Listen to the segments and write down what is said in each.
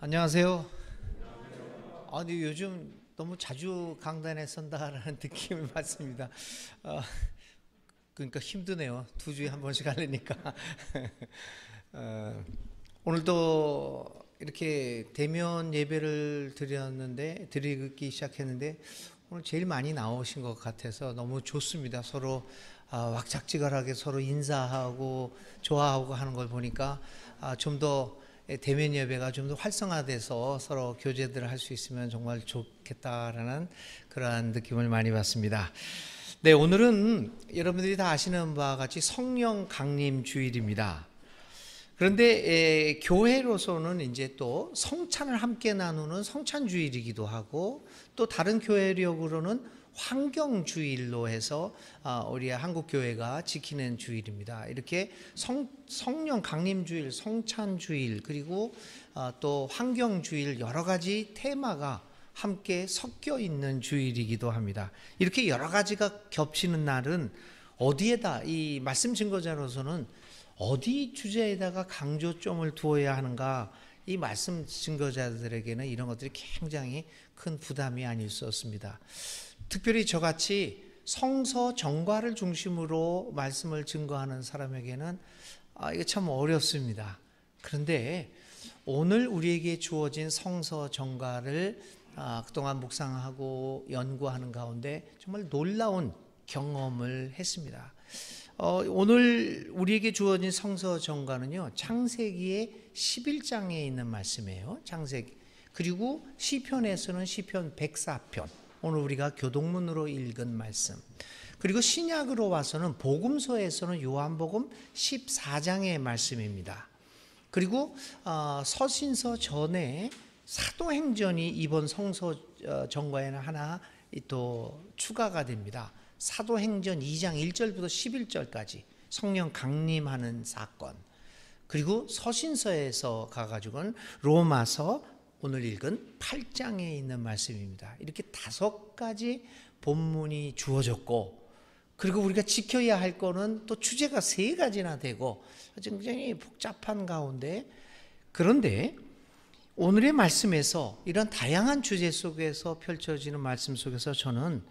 안녕하세요. 아니 요즘 너무 자주 강단에 선다라는 느낌을 받습니다. 어, 그러니까 힘드네요. 두 주에 한 번씩 하려니까. 오늘도 이렇게 대면 예배를 드리기 시작했는데 오늘 제일 많이 나오신 것 같아서 너무 좋습니다. 서로 왁작지껄하게 서로 인사하고 좋아하고 하는 걸 보니까 좀 더 대면 예배가 좀 더 활성화돼서 서로 교제들을 할 수 있으면 정말 좋겠다라는 그러한 느낌을 많이 받습니다. 네, 오늘은 여러분들이 다 아시는 바와 같이 성령 강림 주일입니다. 그런데 교회로서는 이제 또 성찬을 함께 나누는 성찬 주일이기도 하고, 또 다른 교회력으로는 환경 주일로 해서 우리 한국 교회가 지키는 주일입니다. 이렇게 성령 강림 주일, 성찬 주일, 그리고 또 환경 주일, 여러 가지 테마가 함께 섞여 있는 주일이기도 합니다. 이렇게 여러 가지가 겹치는 날은 어디에다, 이 말씀 증거자로서는 어디 주제에다가 강조점을 두어야 하는가, 이 말씀 증거자들에게는 이런 것들이 굉장히 큰 부담이 아닐 수 없습니다. 특별히 저같이 성서 정과를 중심으로 말씀을 증거하는 사람에게는 이게 참 어렵습니다. 그런데 오늘 우리에게 주어진 성서 정과를 그동안 묵상하고 연구하는 가운데 정말 놀라운 경험을 했습니다. 오늘 우리에게 주어진 성서 정과는요, 창세기의 11장에 있는 말씀이에요. 창세기. 그리고 시편에서는 시편 104편. 오늘 우리가 교동문으로 읽은 말씀. 그리고 신약으로 와서는 복음서에서는 요한복음 14장의 말씀입니다. 그리고 서신서 전에 사도행전이 이번 성서 정과에는 하나 또 추가가 됩니다. 사도행전 2장 1절부터 11절까지 성령 강림하는 사건. 그리고 서신서에서 가가지고는 로마서 오늘 읽은 8장에 있는 말씀입니다. 이렇게 5가지 본문이 주어졌고, 그리고 우리가 지켜야 할 거는 또 주제가 3가지나 되고 굉장히 복잡한 가운데, 그런데 오늘의 말씀에서 이런 다양한 주제 속에서 펼쳐지는 말씀 속에서 저는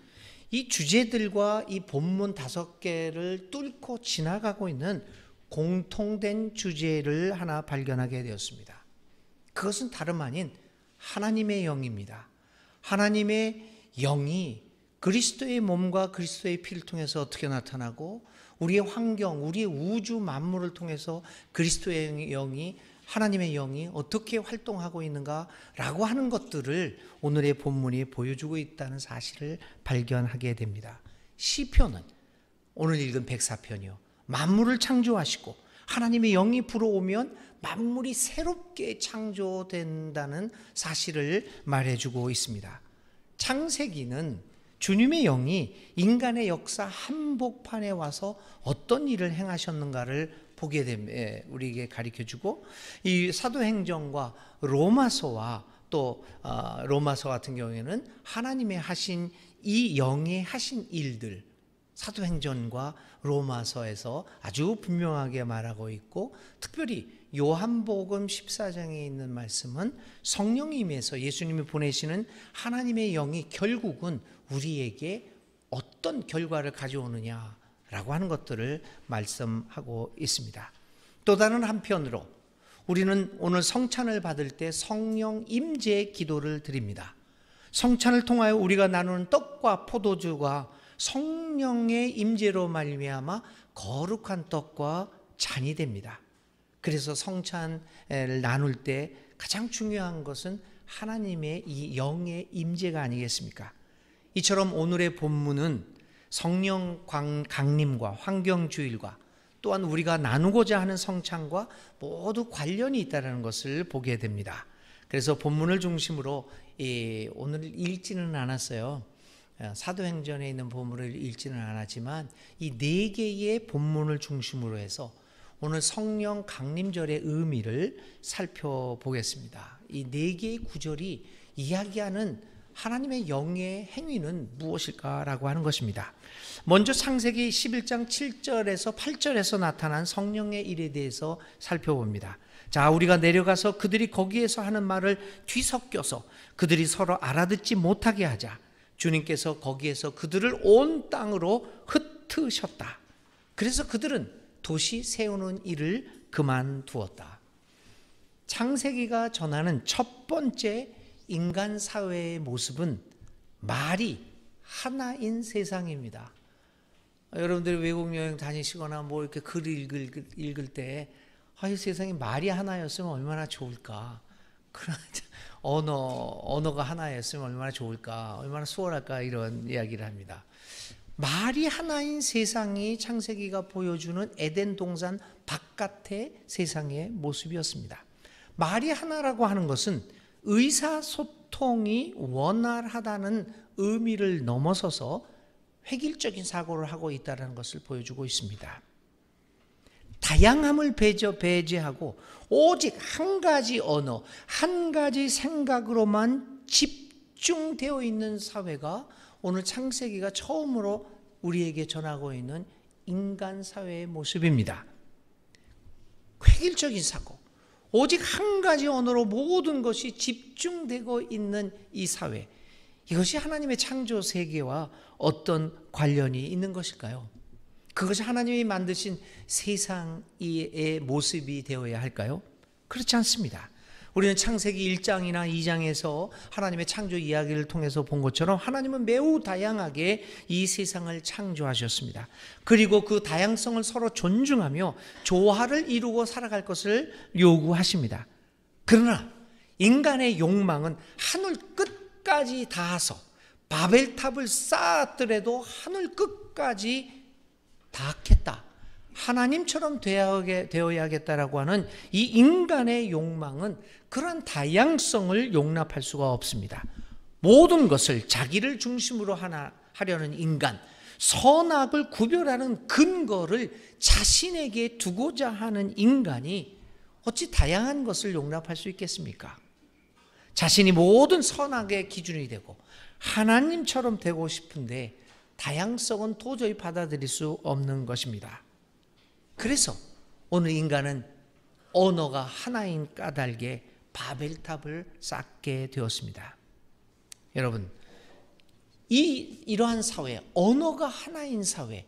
이 주제들과 이 본문 5개를 뚫고 지나가고 있는 공통된 주제를 하나 발견하게 되었습니다. 그것은 다름 아닌 하나님의 영입니다. 하나님의 영이 그리스도의 몸과 그리스도의 피를 통해서 어떻게 나타나고, 우리의 환경, 우리의 우주 만물을 통해서 그리스도의 영이, 하나님의 영이 어떻게 활동하고 있는가라고 하는 것들을 오늘의 본문이 보여주고 있다는 사실을 발견하게 됩니다. 시편은 오늘 읽은 104편이요, 만물을 창조하시고 하나님의 영이 불어오면 만물이 새롭게 창조된다는 사실을 말해주고 있습니다. 창세기는 주님의 영이 인간의 역사 한복판에 와서 어떤 일을 행하셨는가를 보게 됩니다. 우리에게 가르쳐주고, 이 사도행전과 로마서와 또 로마서 같은 경우에는 하나님의 하신 이 영의 하신 일들, 사도행전과 로마서에서 아주 분명하게 말하고 있고, 특별히 요한복음 14장에 있는 말씀은 성령이 임해서 예수님이 보내시는 하나님의 영이 결국은 우리에게 어떤 결과를 가져오느냐라고 하는 것들을 말씀하고 있습니다. 또 다른 한편으로 우리는 오늘 성찬을 받을 때 성령 임재 기도를 드립니다. 성찬을 통하여 우리가 나누는 떡과 포도주가 성령의 임재로 말미암아 거룩한 떡과 잔이 됩니다. 그래서 성찬을 나눌 때 가장 중요한 것은 하나님의 이 영의 임재가 아니겠습니까? 이처럼 오늘의 본문은 성령 강림과 환경주일과 또한 우리가 나누고자 하는 성찬과 모두 관련이 있다는 것을 보게 됩니다. 그래서 본문을 중심으로 오늘 읽지는 않았어요. 사도행전에 있는 본문을 읽지는 않았지만 이 4개의 본문을 중심으로 해서 오늘 성령 강림절의 의미를 살펴보겠습니다. 이 4개의 구절이 이야기하는 하나님의 영의 행위는 무엇일까라고 하는 것입니다. 먼저 창세기 11장 7절에서 8절에서 나타난 성령의 일에 대해서 살펴봅니다. 자, 우리가 내려가서 그들이 거기에서 하는 말을 뒤섞여서 그들이 서로 알아듣지 못하게 하자. 주님께서 거기에서 그들을 온 땅으로 흩으셨다. 그래서 그들은 도시 세우는 일을 그만두었다. 창세기가 전하는 첫 번째 인간 사회의 모습은 말이 하나인 세상입니다. 여러분들이 외국 여행 다니시거나 뭐 이렇게 글을 읽을 때 이 세상에 말이 하나였으면 얼마나 좋을까. 언어가 하나였으면 얼마나 좋을까. 얼마나 수월할까. 이런 이야기를 합니다. 말이 하나인 세상이 창세기가 보여주는 에덴 동산 바깥의 세상의 모습이었습니다. 말이 하나라고 하는 것은 의사소통이 원활하다는 의미를 넘어서서 획일적인 사고를 하고 있다는 것을 보여주고 있습니다. 다양함을 배제하고 오직 한 가지 언어, 한 가지 생각으로만 집중되어 있는 사회가 오늘 창세기가 처음으로 우리에게 전하고 있는 인간 사회의 모습입니다. 획일적인 사고, 오직 한 가지 언어로 모든 것이 집중되고 있는 이 사회, 이것이 하나님의 창조 세계와 어떤 관련이 있는 것일까요? 그것이 하나님이 만드신 세상의 모습이 되어야 할까요? 그렇지 않습니다. 우리는 창세기 1장이나 2장에서 하나님의 창조 이야기를 통해서 본 것처럼 하나님은 매우 다양하게 이 세상을 창조하셨습니다. 그리고 그 다양성을 서로 존중하며 조화를 이루고 살아갈 것을 요구하십니다. 그러나 인간의 욕망은 하늘 끝까지 닿아서 바벨탑을 쌓았더라도 하늘 끝까지 닿겠다, 하나님처럼 되어야겠다라고 하는 이 인간의 욕망은 그런 다양성을 용납할 수가 없습니다. 모든 것을 자기를 중심으로 하려는 인간, 선악을 구별하는 근거를 자신에게 두고자 하는 인간이 어찌 다양한 것을 용납할 수 있겠습니까? 자신이 모든 선악의 기준이 되고 하나님처럼 되고 싶은데 다양성은 도저히 받아들일 수 없는 것입니다. 그래서 오늘 인간은 언어가 하나인 까닭에 바벨탑을 쌓게 되었습니다. 여러분, 이러한 사회, 언어가 하나인 사회,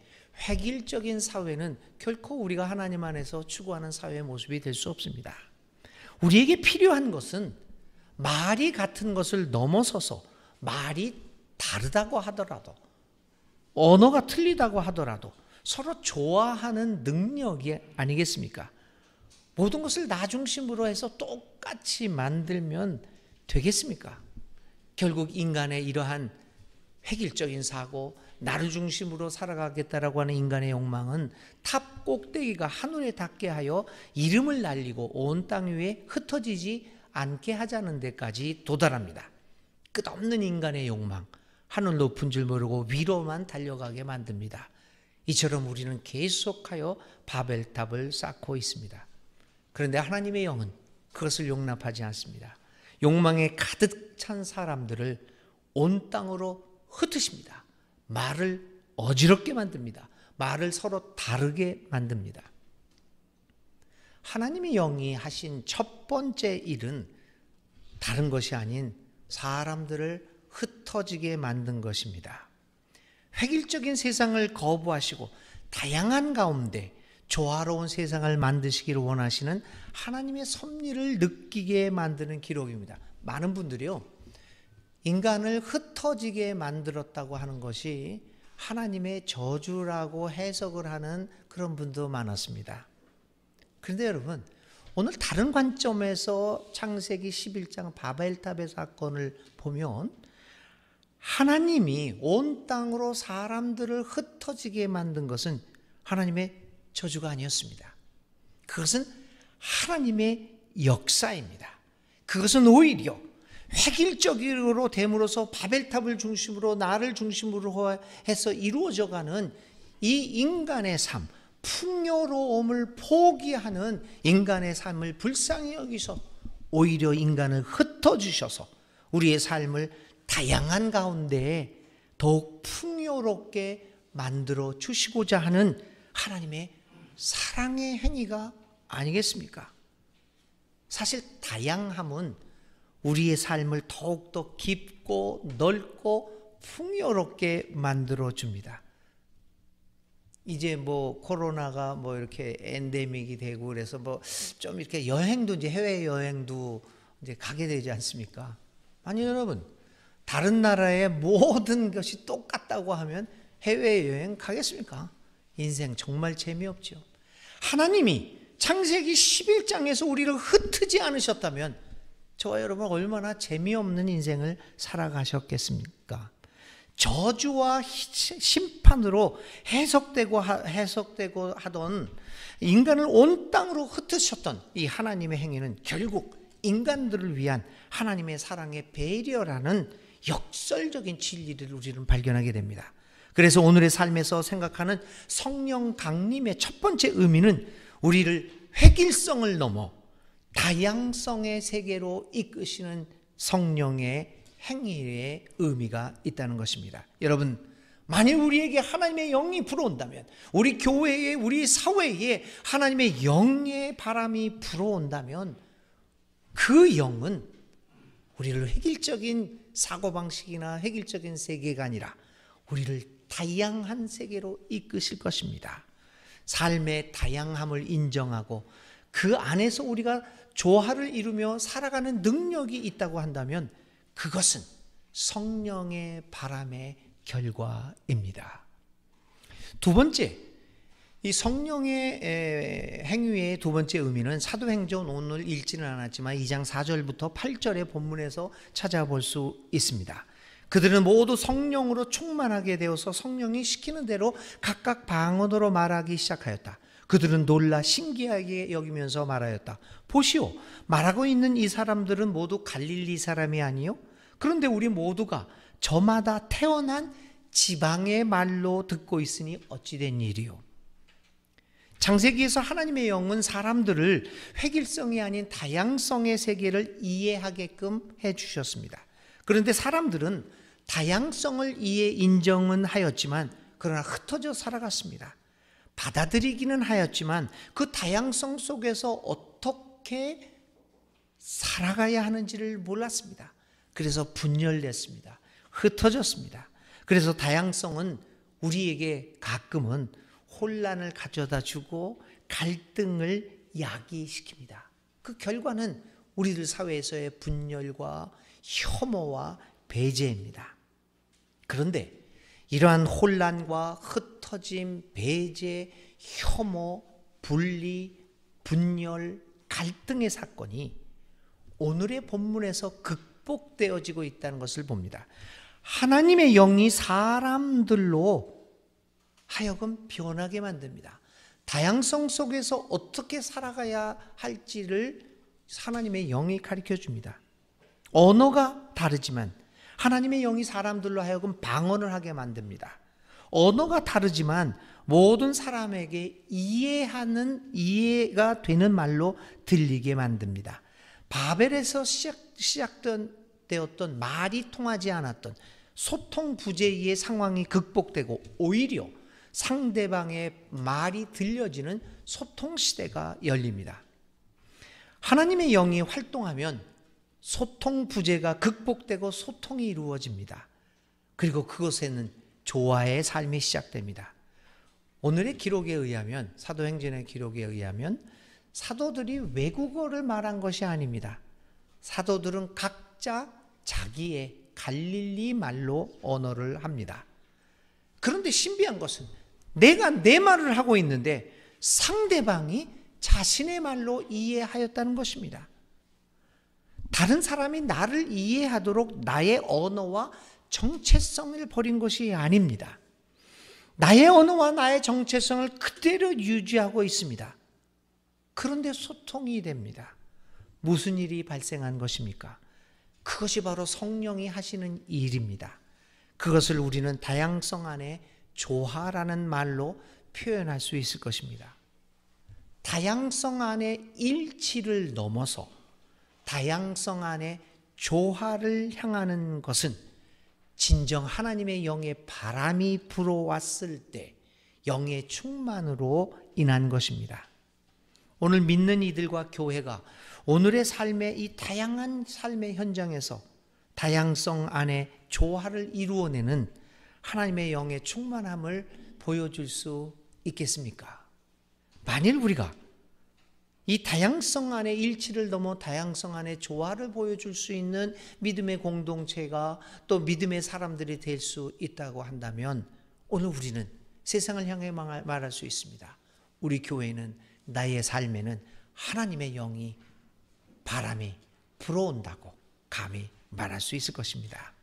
획일적인 사회는 결코 우리가 하나님 안에서 추구하는 사회의 모습이 될 수 없습니다. 우리에게 필요한 것은 말이 같은 것을 넘어서서 말이 다르다고 하더라도, 언어가 틀리다고 하더라도 서로 좋아하는 능력이 아니겠습니까? 모든 것을 나 중심으로 해서 똑같이 만들면 되겠습니까? 결국 인간의 이러한 획일적인 사고, 나를 중심으로 살아가겠다라고 하는 인간의 욕망은 탑 꼭대기가 하늘에 닿게 하여 이름을 날리고 온 땅 위에 흩어지지 않게 하자는 데까지 도달합니다. 끝없는 인간의 욕망, 하늘 높은 줄 모르고 위로만 달려가게 만듭니다. 이처럼 우리는 계속하여 바벨탑을 쌓고 있습니다. 그런데 하나님의 영은 그것을 용납하지 않습니다. 욕망에 가득 찬 사람들을 온 땅으로 흩으십니다. 말을 어지럽게 만듭니다. 말을 서로 다르게 만듭니다. 하나님의 영이 하신 첫 번째 일은 다른 것이 아닌 사람들을 흩어지게 만든 것입니다. 획일적인 세상을 거부하시고 다양한 가운데 조화로운 세상을 만드시기를 원하시는 하나님의 섭리를 느끼게 만드는 기록입니다. 많은 분들이요, 인간을 흩어지게 만들었다고 하는 것이 하나님의 저주라고 해석을 하는 그런 분도 많았습니다. 그런데 여러분, 오늘 다른 관점에서 창세기 11장 바벨탑의 사건을 보면 하나님이 온 땅으로 사람들을 흩어지게 만든 것은 하나님의 저주가 아니었습니다. 그것은 하나님의 역사입니다. 그것은 오히려 획일적으로 됨으로써 바벨탑을 중심으로 나를 중심으로 해서 이루어져가는 이 인간의 삶, 풍요로움을 포기하는 인간의 삶을 불쌍히 여기서 오히려 인간을 흩어주셔서 우리의 삶을 다양한 가운데 더욱 풍요롭게 만들어 주시고자 하는 하나님의 사랑의 행위가 아니겠습니까? 사실 다양함은 우리의 삶을 더욱더 깊고 넓고 풍요롭게 만들어줍니다. 이제 뭐 코로나가 뭐 이렇게 엔데믹이 되고 그래서 뭐 좀 이렇게 여행도 이제 해외 여행도 이제 가게 되지 않습니까? 아니 여러분, 다른 나라의 모든 것이 똑같다고 하면 해외 여행 가겠습니까? 인생 정말 재미없죠. 하나님이 창세기 11장에서 우리를 흩트지 않으셨다면 저와 여러분 얼마나 재미없는 인생을 살아가셨겠습니까? 저주와 심판으로 해석되고 하던 인간을 온 땅으로 흩으셨던 이 하나님의 행위는 결국 인간들을 위한 하나님의 사랑의 배려라는 역설적인 진리를 우리는 발견하게 됩니다. 그래서 오늘의 삶에서 생각하는 성령 강림의 첫 번째 의미는 우리를 획일성을 넘어 다양성의 세계로 이끄시는 성령의 행위의 의미가 있다는 것입니다. 여러분, 만일 우리에게 하나님의 영이 불어온다면, 우리 교회에, 우리 사회에 하나님의 영의 바람이 불어온다면 그 영은 우리를 획일적인 사고방식이나 획일적인 세계가 아니라 우리를 다양한 세계로 이끄실 것입니다. 삶의 다양함을 인정하고 그 안에서 우리가 조화를 이루며 살아가는 능력이 있다고 한다면 그것은 성령의 바람의 결과입니다. 두 번째, 이 성령의 행위의 두 번째 의미는 사도행전 오늘 읽지는 않았지만 2장 4절부터 8절의 본문에서 찾아볼 수 있습니다. 그들은 모두 성령으로 충만하게 되어서 성령이 시키는 대로 각각 방언으로 말하기 시작하였다. 그들은 놀라 신기하게 여기면서 말하였다. 보시오, 말하고 있는 이 사람들은 모두 갈릴리 사람이 아니요? 그런데 우리 모두가 저마다 태어난 지방의 말로 듣고 있으니 어찌된 일이요? 창세기에서 하나님의 영은 사람들을 획일성이 아닌 다양성의 세계를 이해하게끔 해주셨습니다. 그런데 사람들은 다양성을 인정은 하였지만 그러나 흩어져 살아갔습니다. 받아들이기는 하였지만 그 다양성 속에서 어떻게 살아가야 하는지를 몰랐습니다. 그래서 분열됐습니다. 흩어졌습니다. 그래서 다양성은 우리에게 가끔은 혼란을 가져다 주고 갈등을 야기시킵니다. 그 결과는 우리들 사회에서의 분열과 혐오와 배제입니다. 그런데 이러한 혼란과 흩어짐, 배제, 혐오, 분리, 분열, 갈등의 사건이 오늘의 본문에서 극복되어지고 있다는 것을 봅니다. 하나님의 영이 사람들로 하여금 변하게 만듭니다. 다양성 속에서 어떻게 살아가야 할지를 하나님의 영이 가르쳐 줍니다. 언어가 다르지만 하나님의 영이 사람들로 하여금 방언을 하게 만듭니다. 언어가 다르지만 모든 사람에게 이해가 되는 말로 들리게 만듭니다. 바벨에서 시작되었던 말이 통하지 않았던 소통 부재의 상황이 극복되고 오히려 상대방의 말이 들려지는 소통 시대가 열립니다. 하나님의 영이 활동하면 소통 부재가 극복되고 소통이 이루어집니다. 그리고 그것에는 조화의 삶이 시작됩니다. 오늘의 기록에 의하면, 사도행전의 기록에 의하면 사도들이 외국어를 말한 것이 아닙니다. 사도들은 각자 자기의 갈릴리 말로 언어를 합니다. 그런데 신비한 것은 내가 내 말을 하고 있는데 상대방이 자신의 말로 이해하였다는 것입니다. 다른 사람이 나를 이해하도록 나의 언어와 정체성을 버린 것이 아닙니다. 나의 언어와 나의 정체성을 그대로 유지하고 있습니다. 그런데 소통이 됩니다. 무슨 일이 발생한 것입니까? 그것이 바로 성령이 하시는 일입니다. 그것을 우리는 다양성 안에 조화라는 말로 표현할 수 있을 것입니다. 다양성 안에 일치를 넘어서 다양성 안에 조화를 향하는 것은 진정 하나님의 영의 바람이 불어왔을 때 영의 충만으로 인한 것입니다. 오늘 믿는 이들과 교회가 오늘의 삶의 이 다양한 삶의 현장에서 다양성 안에 조화를 이루어내는 하나님의 영의 충만함을 보여줄 수 있겠습니까? 만일 우리가 이 다양성 안에 일치를 넘어 다양성 안에 조화를 보여줄 수 있는 믿음의 공동체가 또 믿음의 사람들이 될 수 있다고 한다면 오늘 우리는 세상을 향해 말할 수 있습니다. 우리 교회는, 나의 삶에는 하나님의 영이, 바람이 불어온다고 감히 말할 수 있을 것입니다.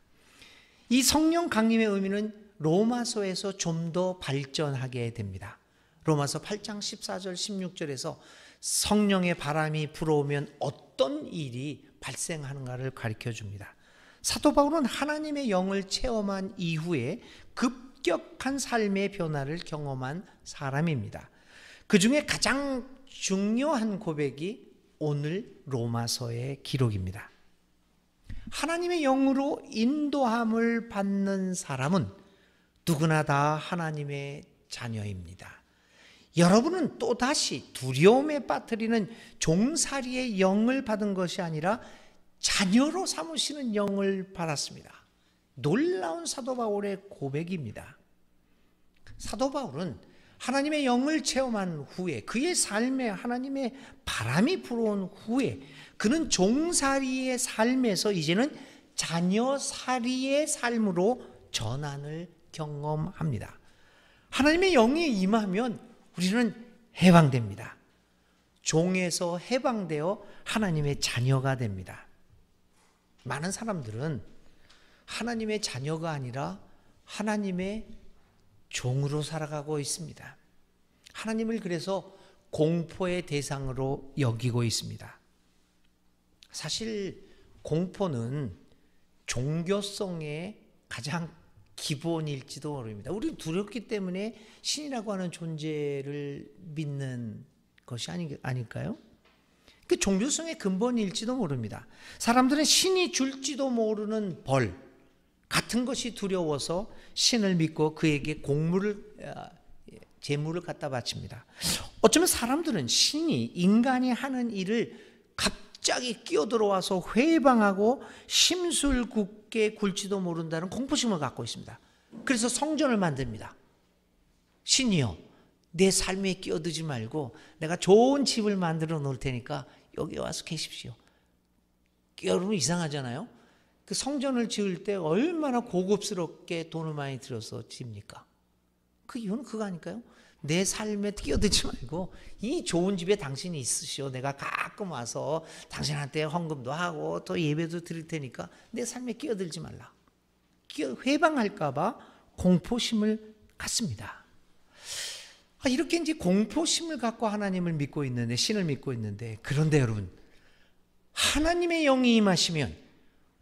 이 성령 강림의 의미는 로마서에서 좀 더 발전하게 됩니다. 로마서 8장 14절 16절에서 성령의 바람이 불어오면 어떤 일이 발생하는가를 가르쳐 줍니다. 사도 바울은 하나님의 영을 체험한 이후에 급격한 삶의 변화를 경험한 사람입니다. 그 중에 가장 중요한 고백이 오늘 로마서의 기록입니다. 하나님의 영으로 인도함을 받는 사람은 누구나 다 하나님의 자녀입니다. 여러분은 또다시 두려움에 빠뜨리는 종살이의 영을 받은 것이 아니라 자녀로 삼으시는 영을 받았습니다. 놀라운 사도 바울의 고백입니다. 사도 바울은 하나님의 영을 체험한 후에, 그의 삶에 하나님의 바람이 불어온 후에 그는 종살이의 삶에서 이제는 자녀살이의 삶으로 전환을 경험합니다. 하나님의 영이 임하면 우리는 해방됩니다. 종에서 해방되어 하나님의 자녀가 됩니다. 많은 사람들은 하나님의 자녀가 아니라 하나님의 종으로 살아가고 있습니다. 하나님을 그래서 공포의 대상으로 여기고 있습니다. 사실 공포는 종교성의 가장 기본일지도 모릅니다. 우리는 두렵기 때문에 신이라고 하는 존재를 믿는 것이 아닐까요? 그 종교성의 근본일지도 모릅니다. 사람들은 신이 줄지도 모르는 벌 같은 것이 두려워서 신을 믿고 그에게 제물을 갖다 바칩니다. 어쩌면 사람들은 신이 인간이 하는 일을 갑자기 끼어들어와서 회방하고 심술궂게 굴지도 모른다는 공포심을 갖고 있습니다. 그래서 성전을 만듭니다. 신이여, 내 삶에 끼어들지 말고 내가 좋은 집을 만들어 놓을 테니까 여기 와서 계십시오. 여러분 이상하잖아요? 그 성전을 지을 때 얼마나 고급스럽게 돈을 많이 들여서 지습니까? 그 이유는 그거 아닐까요? 내 삶에 끼어들지 말고 이 좋은 집에 당신이 있으시오. 내가 가끔 와서 당신한테 헌금도 하고 또 예배도 드릴 테니까 내 삶에 끼어들지 말라. 회방할까 봐 공포심을 갖습니다. 이렇게 이제 공포심을 갖고 하나님을 믿고 있는데, 신을 믿고 있는데, 그런데 여러분, 하나님의 영이 임하시면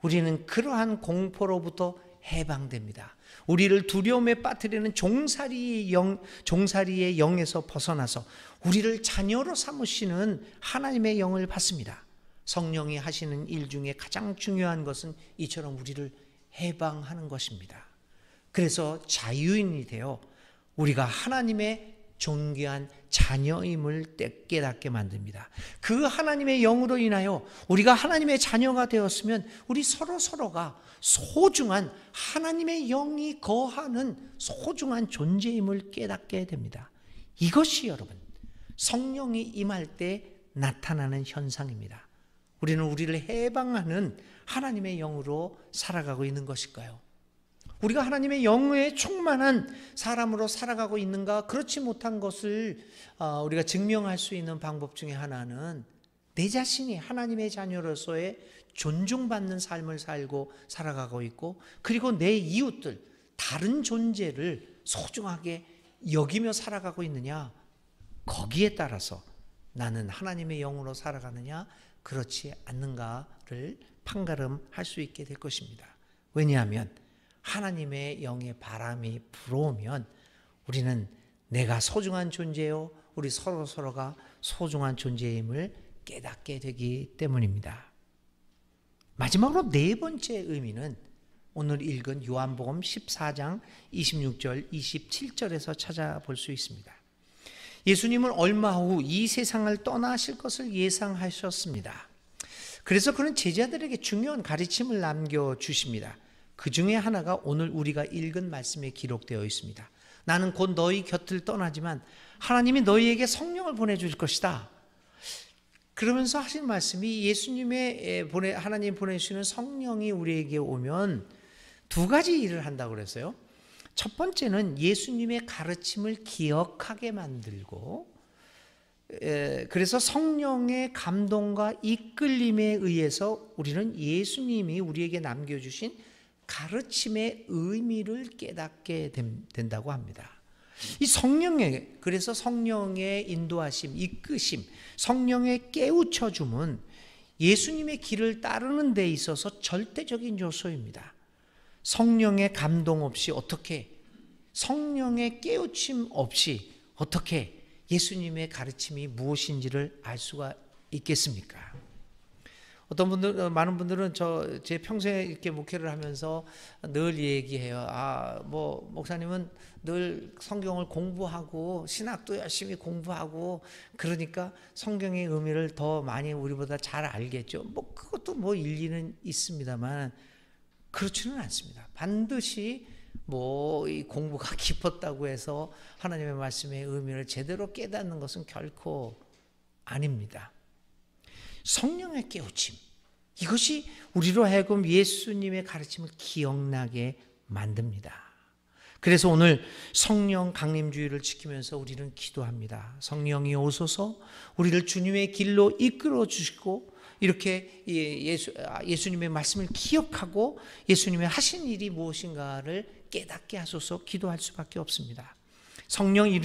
우리는 그러한 공포로부터 해방됩니다. 우리를 두려움에 빠뜨리는 종살이의 영에서 벗어나서 우리를 자녀로 삼으시는 하나님의 영을 받습니다. 성령이 하시는 일 중에 가장 중요한 것은 이처럼 우리를 해방하는 것입니다. 그래서 자유인이 되어 우리가 하나님의 존귀한 자녀임을 깨닫게 만듭니다. 그 하나님의 영으로 인하여 우리가 하나님의 자녀가 되었으면 우리 서로가 소중한 하나님의 영이 거하는 소중한 존재임을 깨닫게 됩니다. 이것이 여러분 성령이 임할 때 나타나는 현상입니다. 우리는 우리를 해방하는 하나님의 영으로 살아가고 있는 것일까요? 우리가 하나님의 영에 충만한 사람으로 살아가고 있는가? 그렇지 못한 것을 우리가 증명할 수 있는 방법 중에 하나는 내 자신이 하나님의 자녀로서의 존중받는 삶을 살고 살아가고 있고, 그리고 내 이웃들, 다른 존재를 소중하게 여기며 살아가고 있느냐, 거기에 따라서 나는 하나님의 영으로 살아가느냐 그렇지 않는가를 판가름할 수 있게 될 것입니다. 왜냐하면 하나님의 영의 바람이 불어오면 우리는 내가 소중한 존재요, 우리 서로가 소중한 존재임을 깨닫게 되기 때문입니다. 마지막으로 네 번째 의미는 오늘 읽은 요한복음 14장 26절 27절에서 찾아볼 수 있습니다. 예수님은 얼마 후 이 세상을 떠나실 것을 예상하셨습니다. 그래서 그는 제자들에게 중요한 가르침을 남겨주십니다. 그 중에 하나가 오늘 우리가 읽은 말씀에 기록되어 있습니다. 나는 곧 너희 곁을 떠나지만 하나님이 너희에게 성령을 보내줄 것이다. 그러면서 하신 말씀이 하나님 보내주시는 성령이 우리에게 오면 두 가지 일을 한다고 그랬어요. 첫 번째는 예수님의 가르침을 기억하게 만들고, 그래서 성령의 감동과 이끌림에 의해서 우리는 예수님이 우리에게 남겨주신 가르침의 의미를 깨닫게 된다고 합니다. 그래서 성령의 인도하심, 이끄심, 성령의 깨우쳐줌은 예수님의 길을 따르는 데 있어서 절대적인 요소입니다. 성령의 감동 없이 성령의 깨우침 없이 어떻게 예수님의 가르침이 무엇인지를 알 수가 있겠습니까? 많은 분들은 제 평생에 이렇게 목회를 하면서 늘 얘기해요. 목사님은 늘 성경을 공부하고 신학도 열심히 공부하고 그러니까 성경의 의미를 더 많이 우리보다 잘 알겠죠. 그것도 일리는 있습니다만 그렇지는 않습니다. 반드시 이 공부가 깊었다고 해서 하나님의 말씀의 의미를 제대로 깨닫는 것은 결코 아닙니다. 성령의 깨우침, 이것이 우리로 하여금 예수님의 가르침을 기억나게 만듭니다. 그래서 오늘 성령 강림주의를 지키면서 우리는 기도합니다. 성령이 오소서 우리를 주님의 길로 이끌어 주시고 이렇게 예수님의 말씀을 기억하고 예수님의 하신 일이 무엇인가를 깨닫게 하소서 기도할 수밖에 없습니다.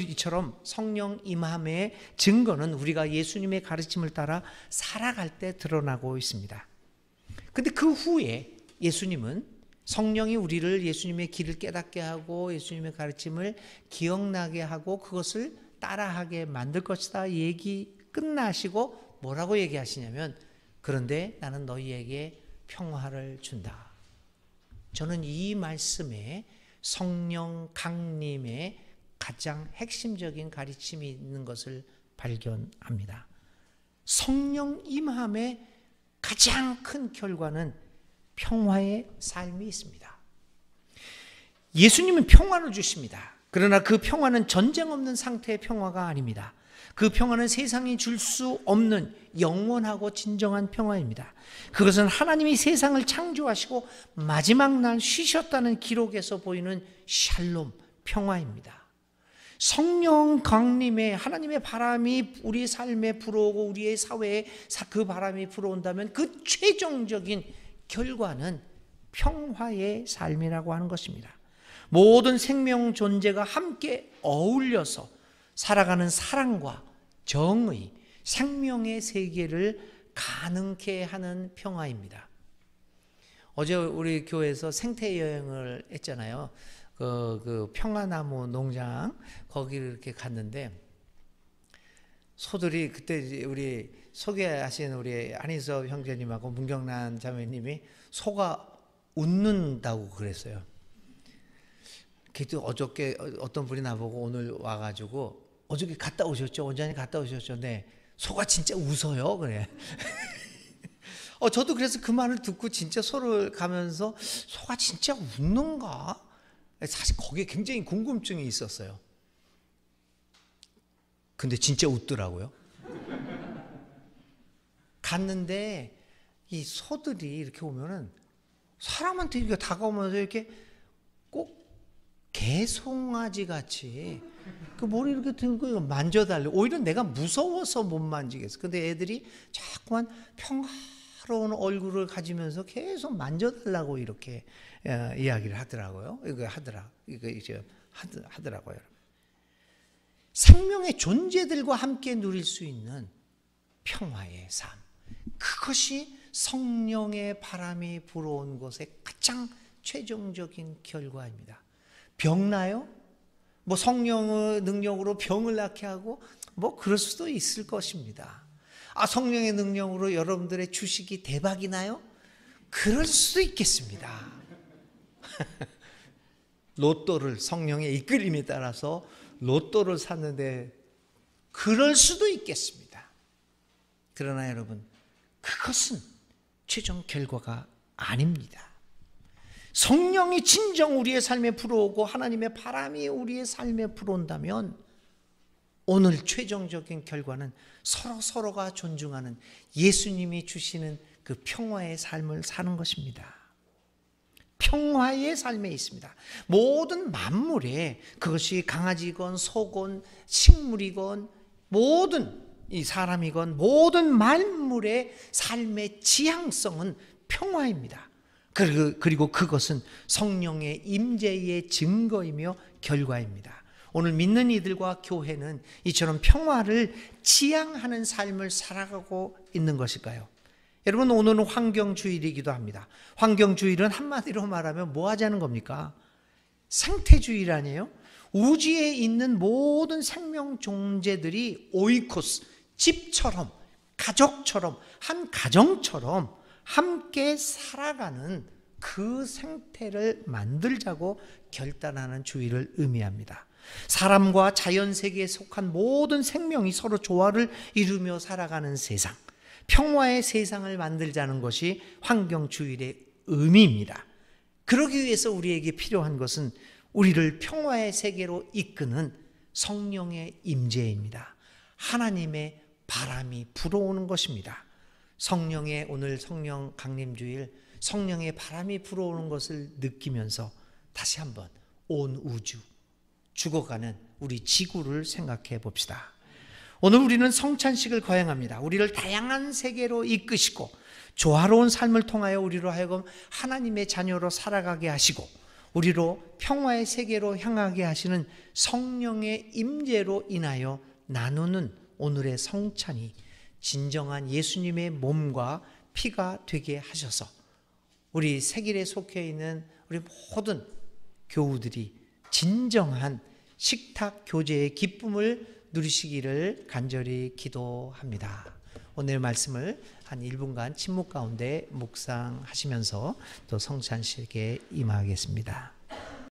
이처럼 성령 임함의 증거는 우리가 예수님의 가르침을 따라 살아갈 때 드러나고 있습니다. 근데 그 후에 성령이 우리를 예수님의 길을 깨닫게 하고 예수님의 가르침을 기억나게 하고 그것을 따라하게 만들 것이다 얘기 끝나시고 뭐라고 얘기하시냐면 그런데 나는 너희에게 평화를 준다. 저는 이 말씀에 성령 강림의 가장 핵심적인 가르침이 있는 것을 발견합니다. 성령 임함의 가장 큰 결과는 평화의 삶이 있습니다. 예수님은 평화를 주십니다. 그러나 그 평화는 전쟁 없는 상태의 평화가 아닙니다. 그 평화는 세상이 줄 수 없는 영원하고 진정한 평화입니다. 그것은 하나님이 세상을 창조하시고 마지막 날 쉬셨다는 기록에서 보이는 샬롬, 평화입니다. 성령 강림에 하나님의 바람이 우리 삶에 불어오고 우리의 사회에 그 바람이 불어온다면 그 최종적인 결과는 평화의 삶이라고 하는 것입니다. 모든 생명 존재가 함께 어울려서 살아가는 사랑과 정의, 생명의 세계를 가능케 하는 평화입니다. 어제 우리 교회에서 생태 여행을 했잖아요. 그 평화나무 농장 거기를 이렇게 갔는데 소들이 그때 우리 소개하신 우리 안희섭 형제님하고 문경란 자매님이 소가 웃는다고 그랬어요. 그래도 어저께 어떤 분이 나보고 오늘 와가지고 어저께 갔다 오셨죠? 원장님 갔다 오셨죠? 네. 소가 진짜 웃어요. 그래. 저도 그래서 그 말을 듣고 진짜 소를 가면서 소가 진짜 웃는가? 사실 거기에 굉장히 궁금증이 있었어요. 근데 진짜 웃더라고요. 갔는데 이 소들이 이렇게 오면은 사람한테 이렇게 다가오면서 이렇게 꼭 개송아지 같이 그 머리 이렇게 들고 만져달래. 오히려 내가 무서워서 못 만지겠어. 근데 애들이 자꾸만 평화로운 얼굴을 가지면서 계속 만져달라고 이렇게 이야기를 하더라고요. 이거 하더라고요. 생명의 존재들과 함께 누릴 수 있는 평화의 삶. 그것이 성령의 바람이 불어온 것의 가장 최종적인 결과입니다. 병나요? 성령의 능력으로 병을 낫게 하고 그럴 수도 있을 것입니다. 성령의 능력으로 여러분들의 주식이 대박이 나요? 그럴 수도 있겠습니다. 로또를 성령의 이끌림에 따라서 로또를 샀는데 그럴 수도 있겠습니다. 그러나 여러분, 그것은 최종 결과가 아닙니다. 성령이 진정 우리의 삶에 불어오고 하나님의 바람이 우리의 삶에 불어온다면 오늘 최종적인 결과는 서로가 존중하는 예수님이 주시는 그 평화의 삶을 사는 것입니다. 평화의 삶에 있습니다. 모든 만물에, 그것이 강아지건 소건 식물이건 모든 이 사람이건 모든 만물의 삶의 지향성은 평화입니다. 그리고 그것은 성령의 임재의 증거이며 결과입니다. 오늘 믿는 이들과 교회는 이처럼 평화를 지향하는 삶을 살아가고 있는 것일까요? 여러분, 오늘은 환경주일이기도 합니다. 환경주일은 한마디로 말하면 뭐 하자는 겁니까? 생태주일 아니에요? 우주에 있는 모든 생명 존재들이 오이코스, 집처럼, 가족처럼, 한 가정처럼 함께 살아가는 그 생태를 만들자고 결단하는 주일을 의미합니다. 사람과 자연세계에 속한 모든 생명이 서로 조화를 이루며 살아가는 세상, 평화의 세상을 만들자는 것이 환경주일의 의미입니다. 그러기 위해서 우리에게 필요한 것은 우리를 평화의 세계로 이끄는 성령의 임재입니다. 하나님의 바람이 불어오는 것입니다. 성령의 오늘 성령 강림주일, 성령의 바람이 불어오는 것을 느끼면서 다시 한번 온 우주, 죽어가는 우리 지구를 생각해 봅시다. 오늘 우리는 성찬식을 거행합니다. 우리를 다양한 세계로 이끄시고 조화로운 삶을 통하여 우리로 하여금 하나님의 자녀로 살아가게 하시고 우리로 평화의 세계로 향하게 하시는 성령의 임재로 인하여 나누는 오늘의 성찬이 진정한 예수님의 몸과 피가 되게 하셔서 우리 세길에 속해 있는 우리 모든 교우들이 진정한 식탁 교제의 기쁨을 누리시기를 간절히 기도합니다. 오늘 말씀을 한 1분간 침묵 가운데 묵상하시면서 또 성찬식에 임하겠습니다.